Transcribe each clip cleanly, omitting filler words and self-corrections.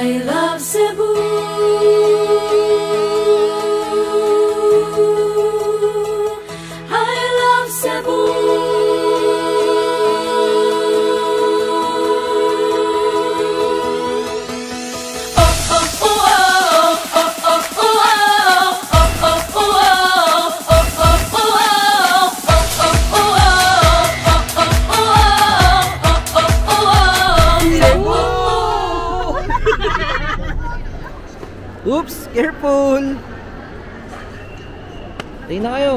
I love Cebu. I love Cebu. Oops, careful. Tayo na kayo.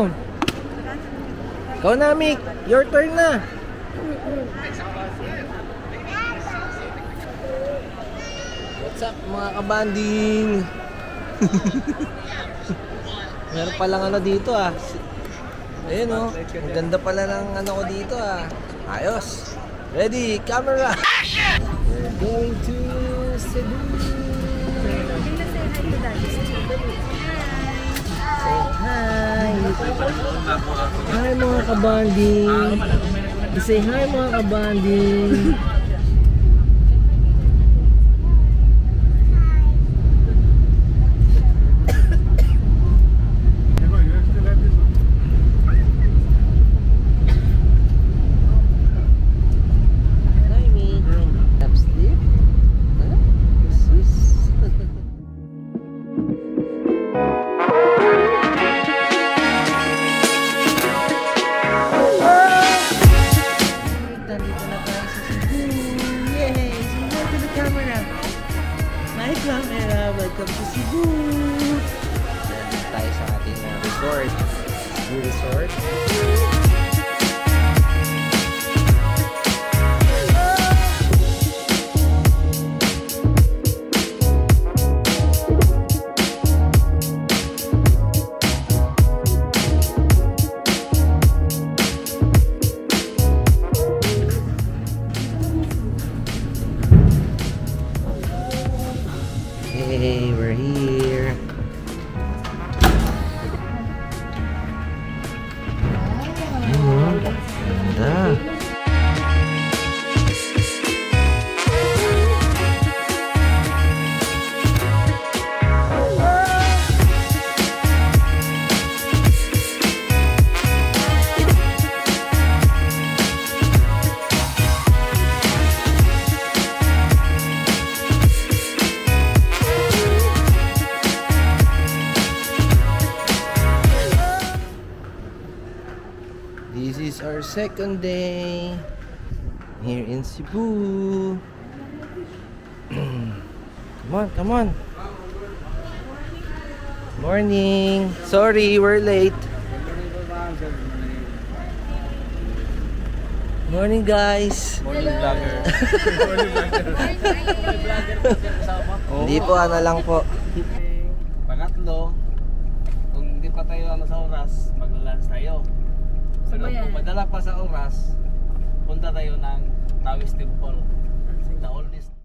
Ikaw na, Mick. Your turn na. What's up, mga kabanding? Meron palang ano dito ah. Ayun oh. Ang ganda pala ng ano ko dito ah. Ayos. Ready, camera. We're going to Cebu. Hi! Hi mga kabanding! Say hi mga kabanding! Hi me! Tap sleep? Huh? Sus! Welcome to Cebu! Nandito tayo sa ating resort. Cebu Resort. Hey, we're here. Ayun, ganda. This is our second day here in Cebu. Come on, come on. Morning. Sorry, we're late. Morning, guys. Morning, vlogger. Morning, vlogger. Hindi po, ano lang po. Pangatlo, kung hindi pa tayo sa oras, mag-lunch tayo. Pero kung madala pa sa oras, punta tayo ng Taoist Temple. The oldest.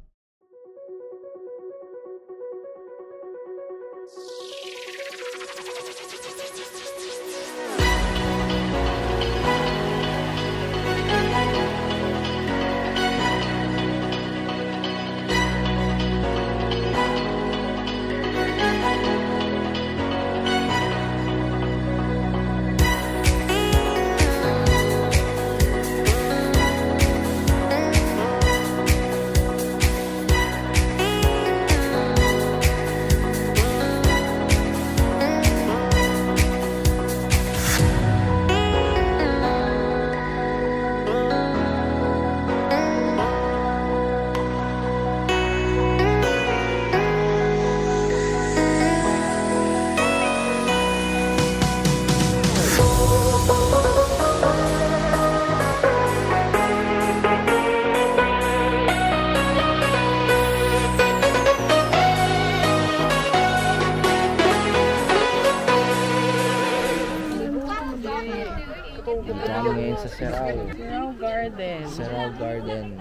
Kami ngayon sa Serao. Serao Garden. Serao Garden.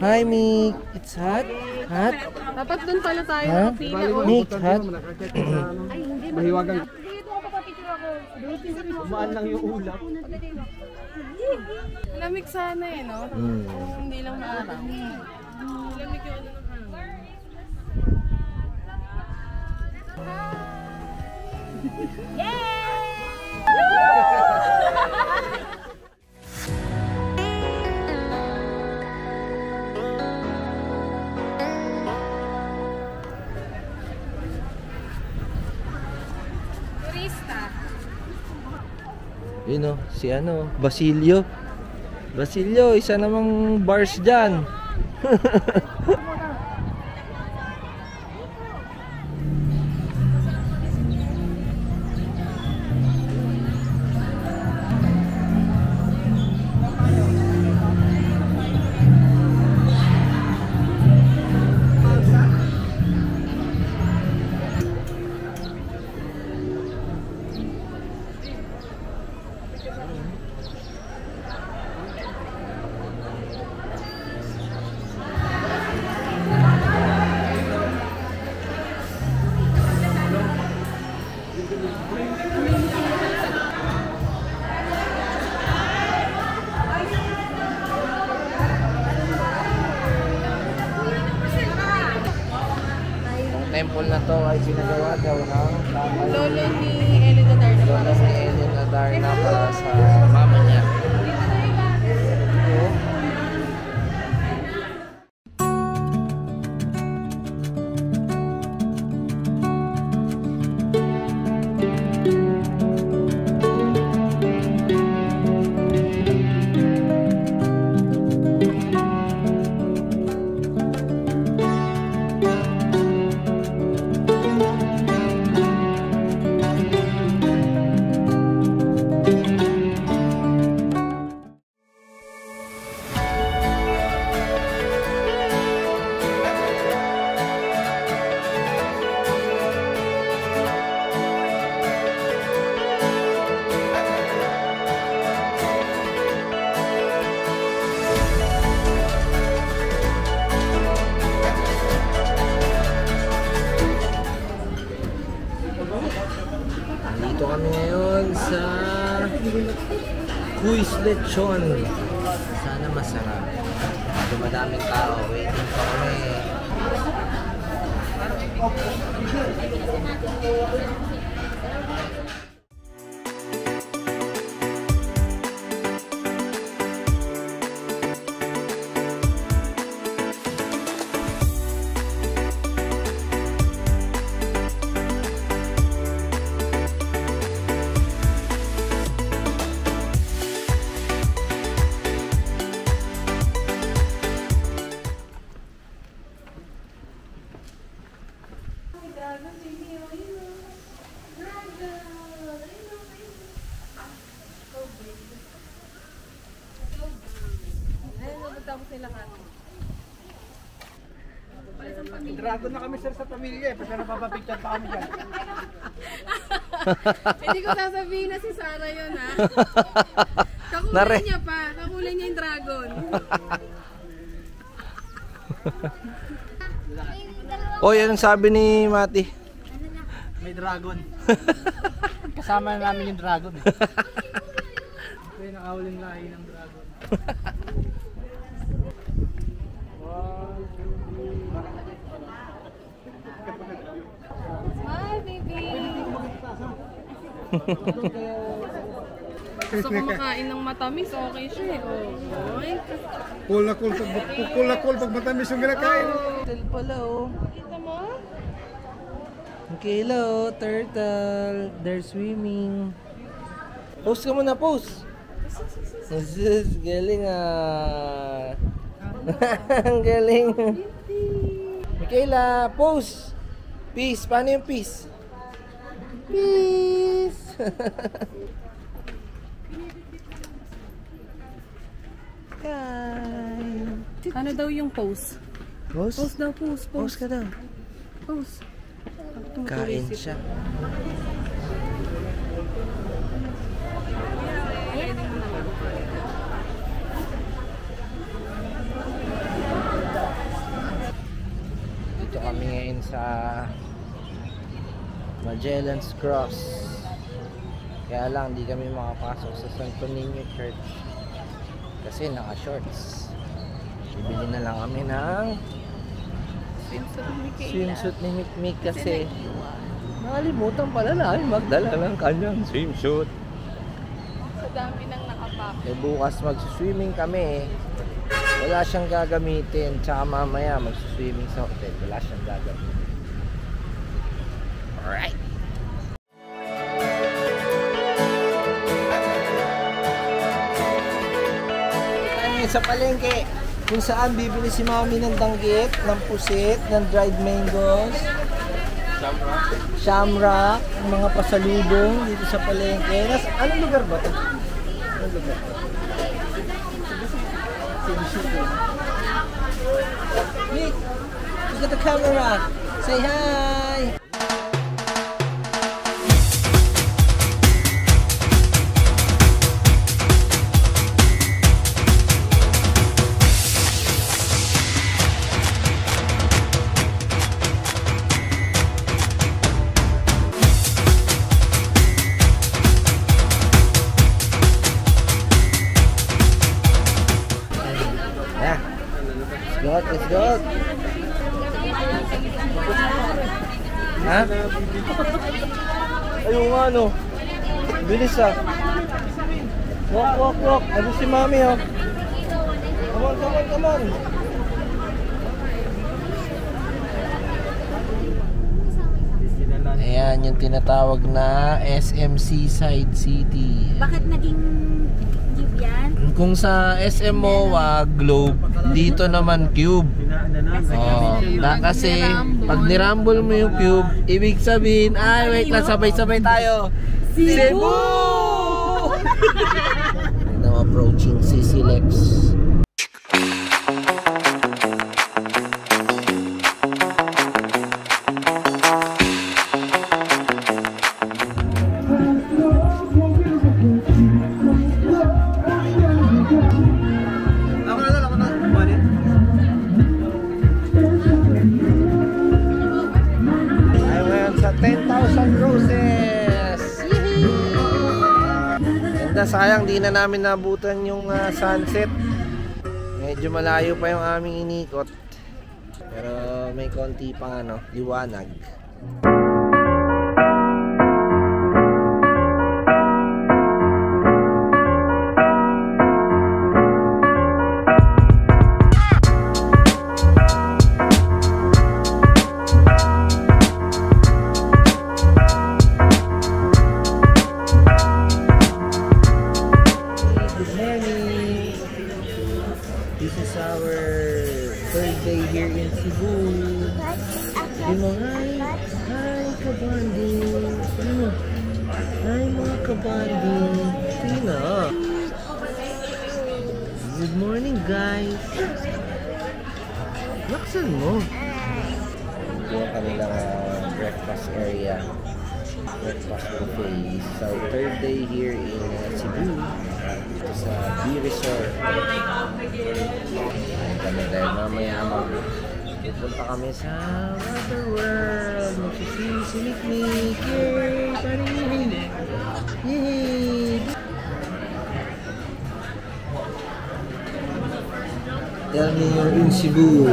Hi, Mick. It's hot? Hot? Dapat dun pala tayo Huh? pila. Mick, hot? Ay, hindi. Mahiwagang. Dito ako papapicture ako. Umaan lang yung ulap. Lamig sana eh, no? Hindi lang maaraw. Lamig yung ano ng hangin. Turista. Yun o, si ano, Basilio. Basilio, isa namang bars dyan. Temple na to ay sinagawa daw ng Lolo ni Elena Darna para sa Elena Darna para sa mama niya. Dito kami ngayon sa Kuis Lechon. Sana masarap. Medyo madaming tao. Waiting pa kami. Dragon na kami sir sa pamilya eh. Basta napapapicture pa kami dyan. Hindi ko sasabihin na si Sarah yun, ha? Kakulay niya pa. Kakulay niya yung dragon. Oh, yan ang sabi ni Mati. May dragon. Kasama na namin yung dragon eh. Ito yung nakahuling lahi ng dragon. Hi, baby! Gusto ko makain ng matamis, okay siya eh. Oh, ay. Cool na cool pag matamis yung kinakain. Turtle pala oh. Kita mo? Okay, hello, turtle. They're swimming. Pose ka muna, pose. Galing ah. Ang galing. Michaela, pose. Peace. Paano yung peace? Peace. Kain. Ano daw yung pose? Pose? Pose daw, pose. Pose ka daw. Pose. Kain siya. Dito kami ngayon sa Magellan's Cross. Kaya lang di kami makapasok sa Santo Niño Church kasi naka-shorts. Bibili na lang kami ng swimsuit ni Mikmik kasi Nakalimutan pala na magdala ng kanyang swimsuit. Sa dami nang nakapak. Eh bukas mag-swimming kami. Wala siyang gagamitin. Tsaka mamaya mag-swimming sa hotel. Wala siyang gagamitin. Alright. Sa palengke kung saan bibili si mami ng danggit, ng pusit, ng dried mangoes, shamrock, mga pasalubong dito sa palengke. Anong lugar ba ito? Anong lugar ba? Nick, look at the camera. Say hi! Let's go. Ha? Ayun nga no. Bilis ah. Walk. Ano si mami oh. Come on. Ayan yung tinatawag na SM Seaside City. Bakit naging jeep yan? Kung sa SM MOA, Globe, dito naman Cube. Kasi pag nirambol mo yung Cube, ibig sabihin, ay wait lang, sabay-sabay tayo. Cebu! Now approaching CCLEX. Sayang di na namin nabutan yung sunset. Medyo malayo pa yung aming inikot. Pero may konti pang liwanag. Good morning guys. Laksan mo. Ito yung kanilang breakfast area. Breakfast buffet. This is our third day here in Cebu. Ito sa B Resort. Kami dahil mamaya pupunta kami sa Water World. Magsiswimming si Mikmik. Yay! Parin! Yay! Tell me you're in Cebu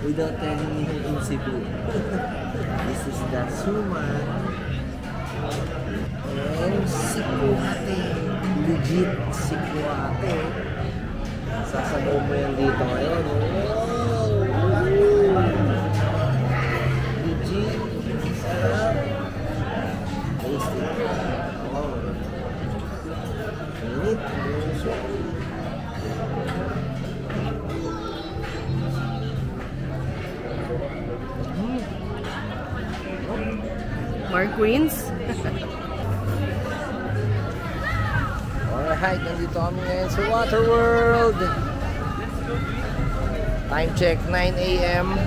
without telling me you're in Cebu. This is the Suman and Sikuate. Legit Sikuate. Sasabaw mo yan dito ngayon. Legit. Sarap. Tasty. Wow. Init. Mark Queens. Alright, nandito kami ngayon sa Water World. Time check 9 AM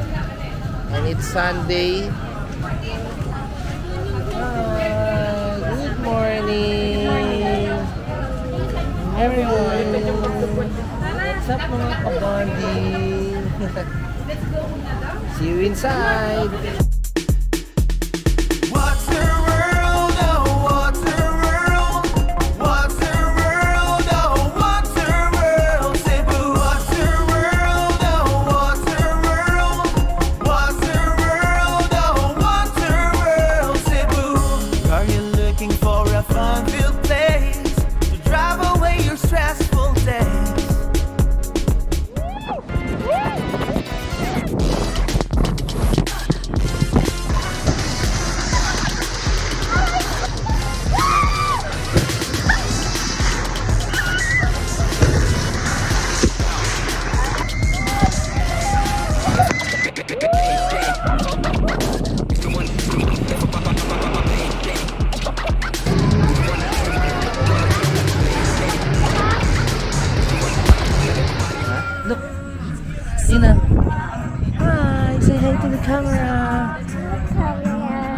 and it's Sunday. Good morning everyone. What's up mga kabanding? See you inside. Cebu.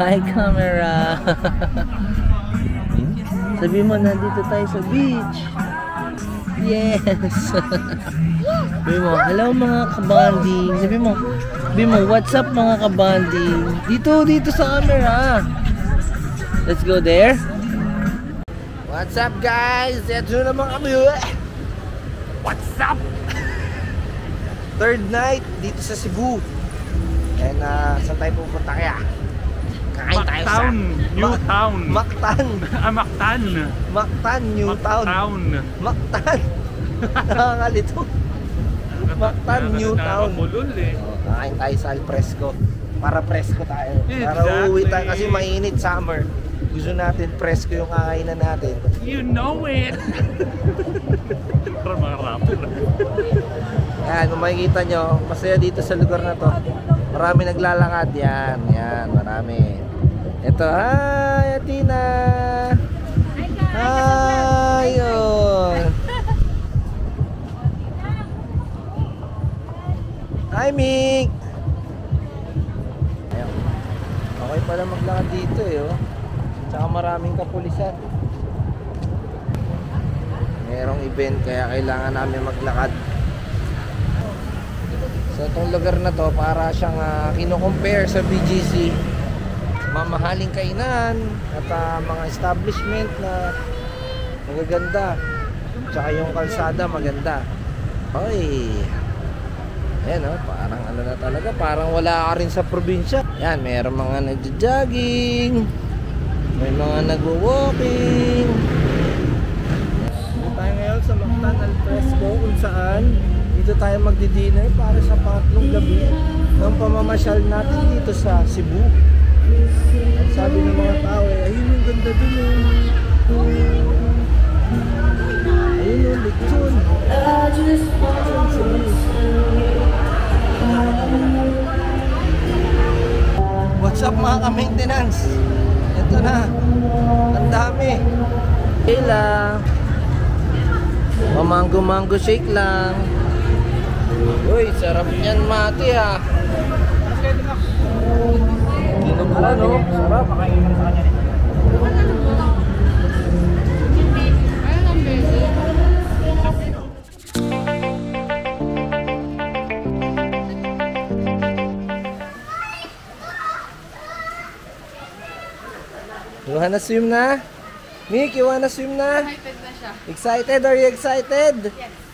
Hi, camera! Sabi mo, nandito tayo sa beach. Yes! Sabi mo, hello mga kabanding. Sabi mo, what's up mga kabanding? Dito sa camera. Let's go there. What's up guys? Ito naman kami. What's up? Third night dito sa Cebu. And saan tayo pupunta kaya? Kakain tayo sa New Town. Mactan. Mactan. Mactan, New Town. Mactan. Nakakalito. Mactan, New Town. Kakain tayo sa Alfresco. Para presko tayo. Para uuwi tayo kasi mainit summer. Gusto natin presko yung kakainan natin. You know it. Para mga rapper. Yan, kung makikita nyo, masaya dito sa lugar na to. Marami naglalakad. Yan, marami. Ito, hi Athena. Hi, yun. Hi, Mick. Ayun. Okay pala maglakad dito oh. Tsaka maraming kapulisan. Merong event kaya kailangan namin maglakad. So itong lugar na to para siyang kino-compare sa BGC. Mamahaling kainan at mga establishment na magaganda. Tsaka yung kalsada maganda. Oy. Ayan parang ano na talaga, parang wala ka rin sa probinsya. Yan, mayroong mga nagja-jogging. May mga nagwo-walking. Dito tayo ngayon sa Mactan Alfresco kung saan dito tayo magdi-dinner para sa pangatlong gabi ng pamamasyal natin dito sa Cebu. At sabi ng mga tao ayun yung ganda dun ayun yung lechon. What's up mga ka-maintenance? Ito na, ang dami. Okay lang. Mango shake lang. Uy, sarap yan mati ha. Ginuguan sarap. You wanna swim na? Mick, you wanna swim na? Excited na siya. Excited? Are you excited? Yes.